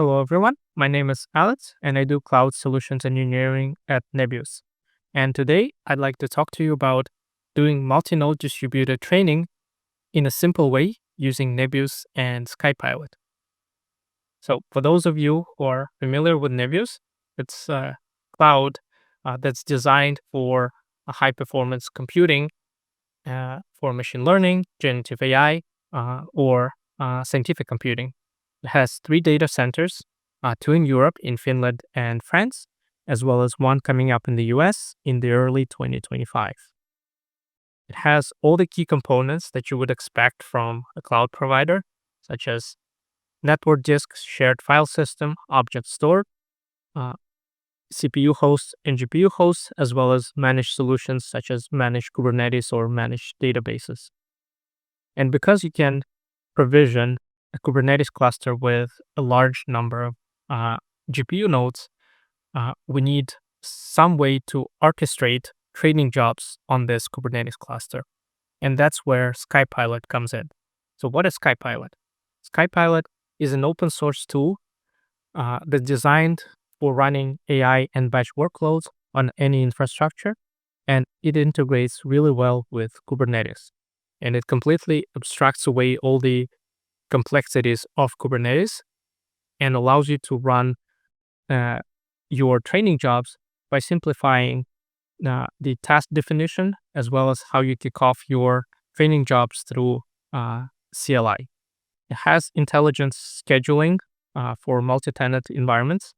Hello, everyone. My name is Alex, and I do cloud solutions engineering at Nebius. And today, I'd like to talk to you about doing multi-node distributed training in a simple way using Nebius and SkyPilot. So, for those of you who are familiar with Nebius, it's a cloud that's designed for high-performance computing for machine learning, generative AI, or scientific computing. It has three data centers, two in Europe, in Finland and France, as well as one coming up in the US in the early 2025. It has all the key components that you would expect from a cloud provider, such as network disks, shared file system, object store, uh, CPU hosts, and GPU hosts, as well as managed solutions such as managed Kubernetes or managed databases. And because you can provision a Kubernetes cluster with a large number of GPU nodes, we need some way to orchestrate training jobs on this Kubernetes cluster. And that's where SkyPilot comes in. So, what is SkyPilot? SkyPilot is an open source tool that's designed for running AI and batch workloads on any infrastructure, and it integrates really well with Kubernetes. And it completely abstracts away all the complexities of Kubernetes and allows you to run your training jobs by simplifying the task definition as well as how you kick off your training jobs through CLI. It has intelligent scheduling for multi-tenant environments.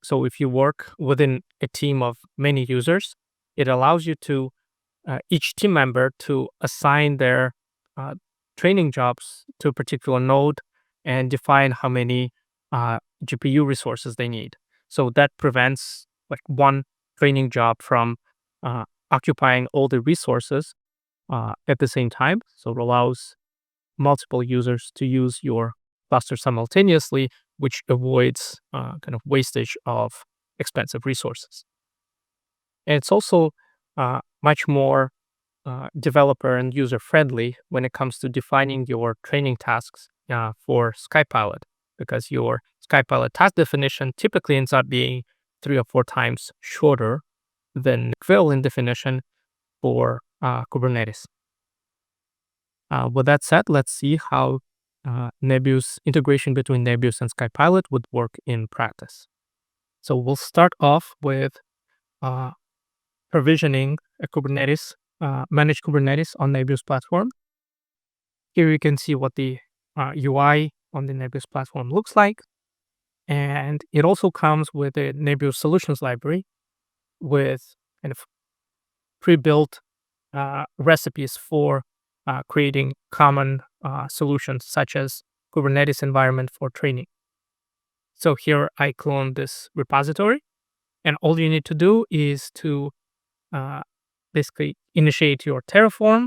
So if you work within a team of many users, it allows you to each team member to assign their training jobs to a particular node and define how many GPU resources they need. So that prevents like one training job from occupying all the resources at the same time. So it allows multiple users to use your cluster simultaneously, which avoids kind of wastage of expensive resources. And it's also much more developer and user friendly when it comes to defining your training tasks for SkyPilot, because your SkyPilot task definition typically ends up being 3 or 4 times shorter than Quill in definition for Kubernetes. With that said, let's see how Nebius integration between Nebius and SkyPilot would work in practice. So we'll start off with provisioning a Kubernetes, managed Kubernetes on Nebius platform. Here you can see what the UI on the Nebius platform looks like. And it also comes with a Nebius solutions library with kind of pre-built recipes for creating common solutions such as Kubernetes environment for training. So here I clone this repository, and all you need to do is to basically initiate your Terraform.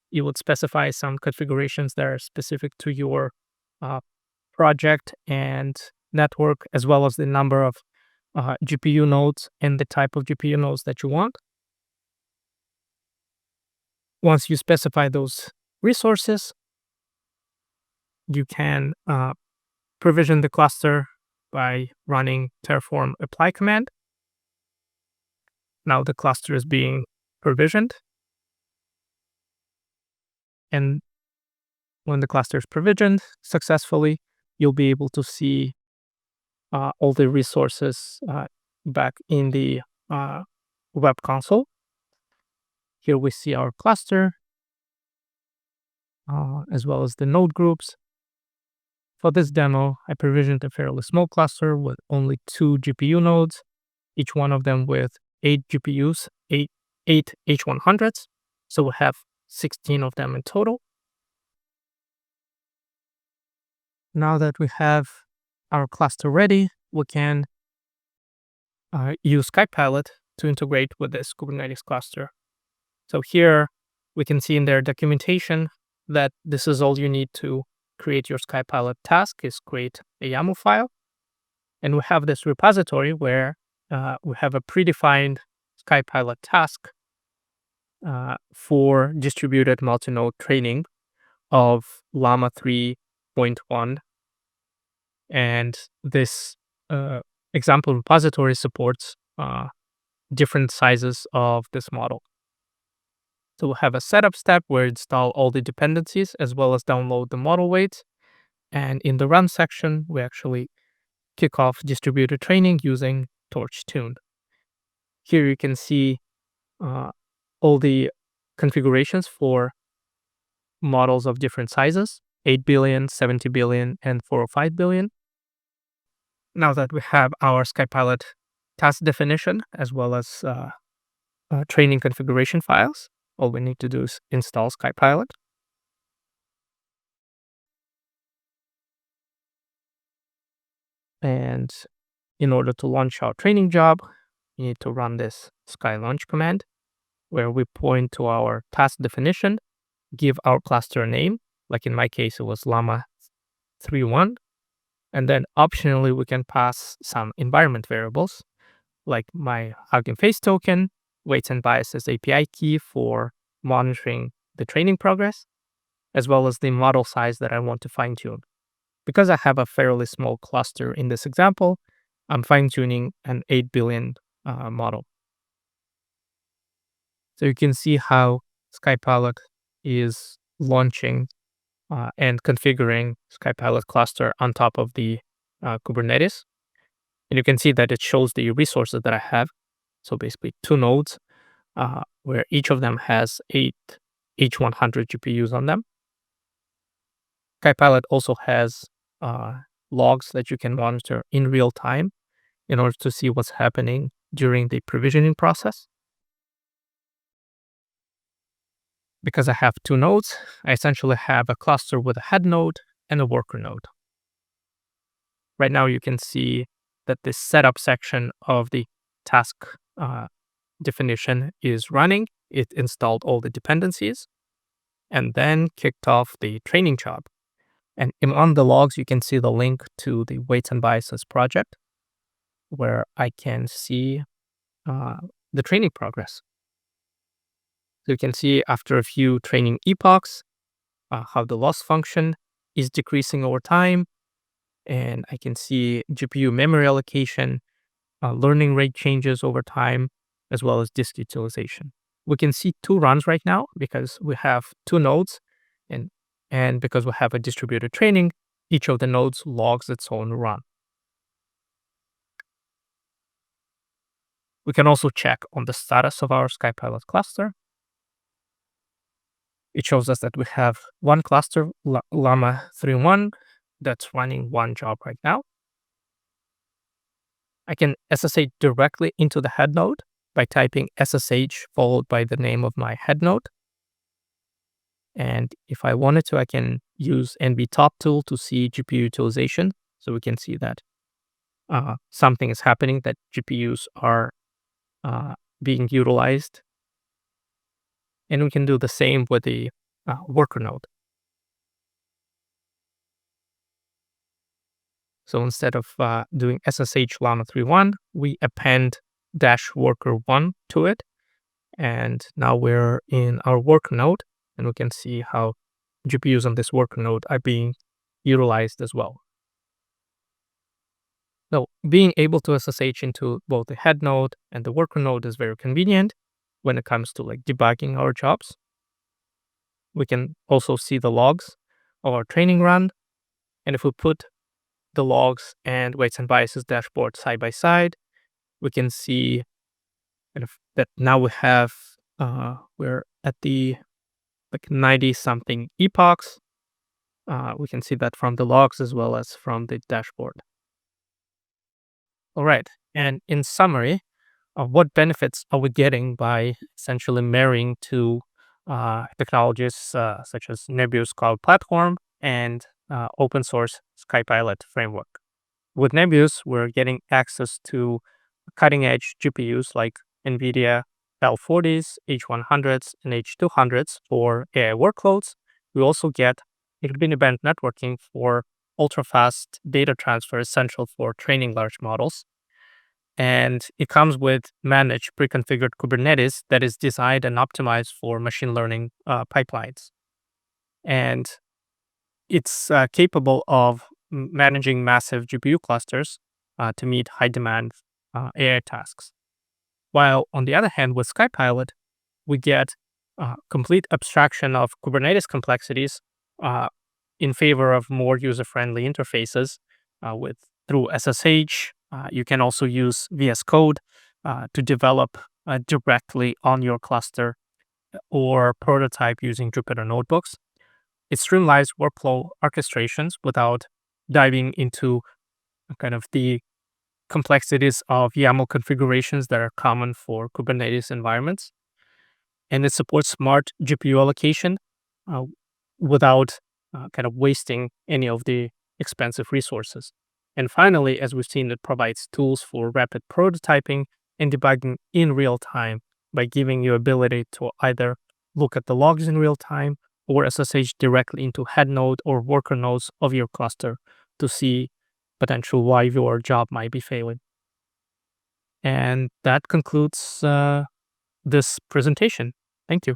You would specify some configurations that are specific to your project and network, as well as the number of GPU nodes and the type of GPU nodes that you want. Once you specify those resources, you can provision the cluster by running Terraform apply command. Now the cluster is being provisioned. And when the cluster is provisioned successfully, you'll be able to see all the resources back in the web console. Here we see our cluster, as well as the node groups. For this demo, I provisioned a fairly small cluster with only 2 GPU nodes, each one of them with 8 GPUs, 8 H100s. So we have 16 of them in total. Now that we have our cluster ready, we can use SkyPilot to integrate with this Kubernetes cluster. So here we can see in their documentation that this is all you need to create your SkyPilot task, is create a YAML file. And we have this repository where we have a predefined SkyPilot task for distributed multi-node training of Llama 3.1. And this example repository supports different sizes of this model. So we'll have a setup step where install all the dependencies as well as download the model weights. And in the run section, we actually kick off distributed training using Torch tuned. Here you can see uh, all the configurations for models of different sizes, 8 billion, 70 billion, and 405 billion. Now that we have our SkyPilot task definition as well as training configuration files, all we need to do is install SkyPilot. And in order to launch our training job, you need to run this skylaunch command, where we point to our task definition, give our cluster a name, like in my case, it was Llama 3.1, and then optionally we can pass some environment variables, like my Hugging Face token, weights and biases API key for monitoring the training progress, as well as the model size that I want to fine tune. Because I have a fairly small cluster in this example, I'm fine tuning an 8 billion model. So you can see how SkyPilot is launching and configuring SkyPilot cluster on top of the Kubernetes. And you can see that it shows the resources that I have. So basically 2 nodes where each of them has 8 H100 GPUs on them. SkyPilot also has logs that you can monitor in real time in order to see what's happening during the provisioning process. Because I have 2 nodes, I essentially have a cluster with a head node and a worker node. Right now you can see that the setup section of the task definition is running. It installed all the dependencies and then kicked off the training job. And on the logs, you can see the link to the weights and biases project, where I can see the training progress. So you can see after a few training epochs, how the loss function is decreasing over time. And I can see GPU memory allocation, learning rate changes over time, as well as disk utilization. We can see 2 runs right now because we have 2 nodes, and because we have a distributed training, each of the nodes logs its own run. We can also check on the status of our SkyPilot cluster. It shows us that we have one cluster, Llama 3.1, that's running one job right now. I can SSH directly into the head node by typing SSH followed by the name of my head node. And if I wanted to, I can use NB-top tool to see GPU utilization. So we can see that something is happening, that GPUs are being utilized. And we can do the same with the worker node. So instead of doing SSH Llama 3.1, we append -worker1 to it. And now we're in our worker node, and we can see how GPUs on this worker node are being utilized as well. So being able to SSH into both the head node and the worker node is very convenient when it comes to like debugging our jobs. We can also see the logs of our training run. And if we put the logs and weights and biases dashboard side by side, we can see kind of that now we have, we're at the like 90 something epochs. We can see that from the logs as well as from the dashboard. All right. And in summary, what benefits are we getting by essentially marrying two technologies such as Nebius Cloud Platform and open source SkyPilot framework? With Nebius, we're getting access to cutting edge GPUs like NVIDIA L40s, H100s, and H200s for AI workloads. We also get InfiniBand networking for ultra-fast data transfer essential for training large models. And it comes with managed pre-configured Kubernetes that is designed and optimized for machine learning pipelines. And it's capable of managing massive GPU clusters to meet high demand AI tasks. While on the other hand, with SkyPilot, we get complete abstraction of Kubernetes complexities uh, in favor of more user-friendly interfaces with through SSH. You can also use VS Code to develop directly on your cluster or prototype using Jupyter notebooks. It streamlines workflow orchestrations without diving into kind of the complexities of YAML configurations that are common for Kubernetes environments. And it supports smart GPU allocation uh, without kind of wasting any of the expensive resources. And finally, as we've seen, it provides tools for rapid prototyping and debugging in real time by giving you ability to either look at the logs in real time or SSH directly into head node or worker nodes of your cluster to see potential why your job might be failing. And that concludes this presentation. Thank you.